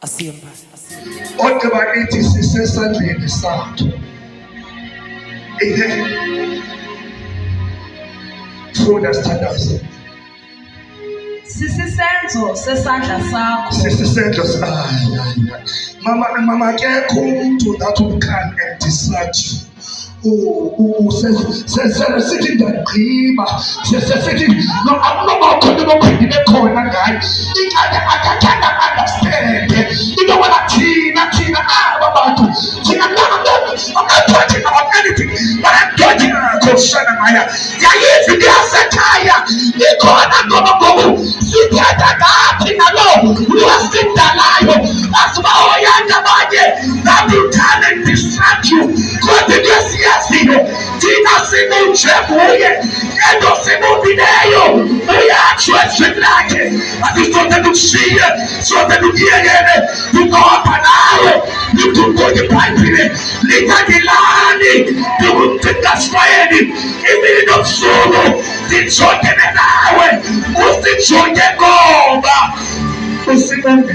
Whatever it is sandleni sound. Amen. Throw the standards. Sise sandla Mama can't come to that who can and dislodge. Sitting that dream, sitting. No, I'm not going to the corner, guy. I cannot understand. You know what Tina, I'm about to. I'm not talking about anything, but I'm talking about Maya. Yeah, if you are Sakaya, you go. Sit at that, you are still alive. That's why I am that will come and distract you. God, Tina Simo Chebuye, Endo Simo Video, Maya Chwetlake, I just wanted to see it, so that you hear it, you go up and out, you do go to Pipe, Lita Gilani, you will take that fire, even of solo, the choking an hour, what's the choking go back? What's it going to be?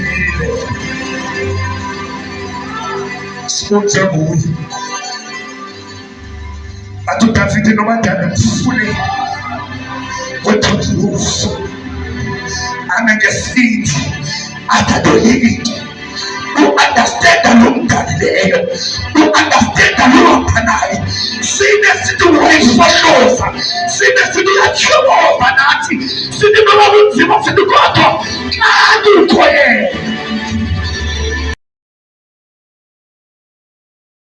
Sponsor boy. I took that video no matter fully what to lose. And I just see after the healing. You understand the room that day. You understand the room tonight. See the situation for sure. See the situation of Banati. See the moment you want to go to. Can you go?